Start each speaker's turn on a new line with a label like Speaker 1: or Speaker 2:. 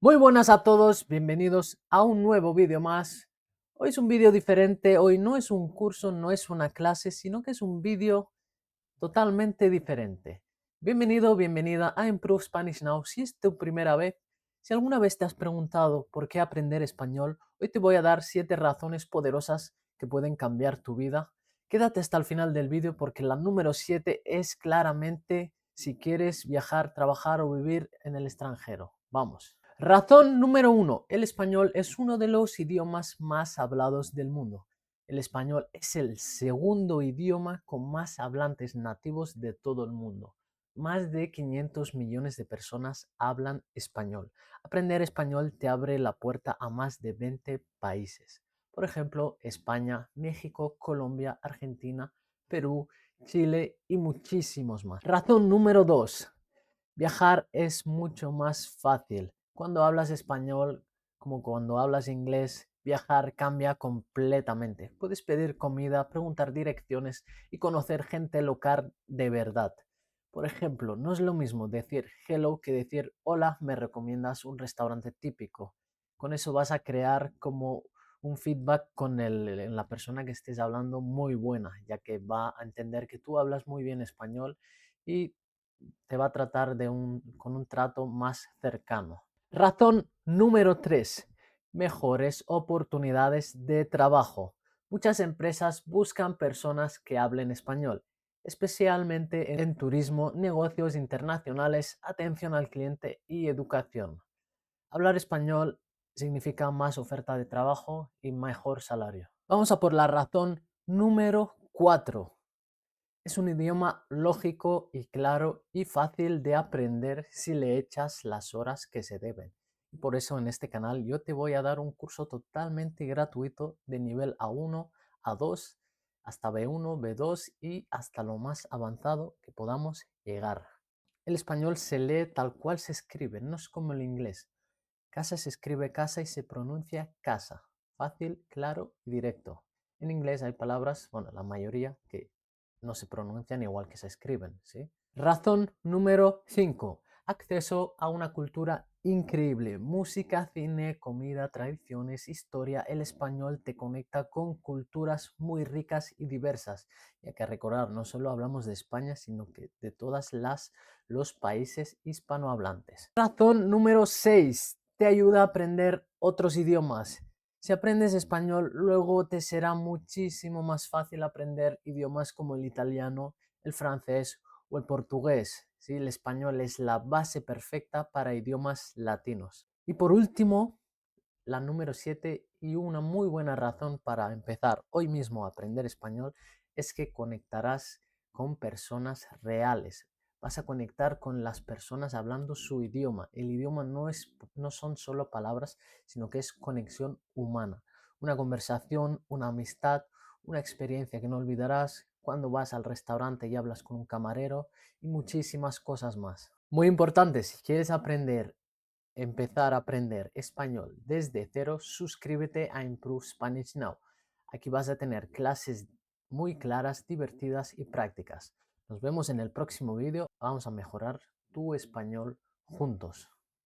Speaker 1: Muy buenas a todos, bienvenidos a un nuevo vídeo más. Hoy es un vídeo diferente, hoy no es un curso, no es una clase, sino que es un vídeo totalmente diferente. Bienvenido, bienvenida a Improve Spanish Now. Si es tu primera vez, si alguna vez te has preguntado por qué aprender español, hoy te voy a dar 7 razones poderosas que pueden cambiar tu vida. Quédate hasta el final del vídeo porque la número 7 es claramente si quieres viajar, trabajar o vivir en el extranjero. Vamos. Razón número 1. El español es uno de los idiomas más hablados del mundo. El español es el segundo idioma con más hablantes nativos de todo el mundo. Más de 500 millones de personas hablan español. Aprender español te abre la puerta a más de 20 países. Por ejemplo, España, México, Colombia, Argentina, Perú, Chile y muchísimos más. Razón número 2. Viajar es mucho más fácil. Cuando hablas español, como cuando hablas inglés, viajar cambia completamente. Puedes pedir comida, preguntar direcciones y conocer gente local de verdad. Por ejemplo, no es lo mismo decir hello que decir hola, ¿me recomiendas un restaurante típico? Con eso vas a crear como un feedback con la persona que estés hablando muy buena, ya que va a entender que tú hablas muy bien español y te va a tratar con un trato más cercano. Razón número 3. Mejores oportunidades de trabajo. Muchas empresas buscan personas que hablen español, especialmente en turismo, negocios internacionales, atención al cliente y educación. Hablar español significa más oferta de trabajo y mejor salario. Vamos a por la razón número 4. Es un idioma lógico y claro y fácil de aprender si le echas las horas que se deben. Por eso en este canal yo te voy a dar un curso totalmente gratuito de nivel A1, A2, hasta B1, B2 y hasta lo más avanzado que podamos llegar. El español se lee tal cual se escribe, no es como el inglés. Casa se escribe casa y se pronuncia casa. Fácil, claro y directo. En inglés hay palabras, bueno, la mayoría que no se pronuncian igual que se escriben, ¿sí? Razón número 5. Acceso a una cultura increíble. Música, cine, comida, tradiciones, historia. El español te conecta con culturas muy ricas y diversas. Y hay que recordar, no solo hablamos de España, sino que de todas los países hispanohablantes. Razón número 6. Te ayuda a aprender otros idiomas. Si aprendes español, luego te será muchísimo más fácil aprender idiomas como el italiano, el francés o el portugués. ¿Sí? El español es la base perfecta para idiomas latinos. Y por último, la número 7 y una muy buena razón para empezar hoy mismo a aprender español es que conectarás con personas reales. Vas a conectar con las personas hablando su idioma. El idioma no son solo palabras, sino que es conexión humana. Una conversación, una amistad, una experiencia que no olvidarás cuando vas al restaurante y hablas con un camarero y muchísimas cosas más. Muy importante, si quieres empezar a aprender español desde cero, suscríbete a Improve Spanish Now. Aquí vas a tener clases muy claras, divertidas y prácticas. Nos vemos en el próximo vídeo. Vamos a mejorar tu español juntos.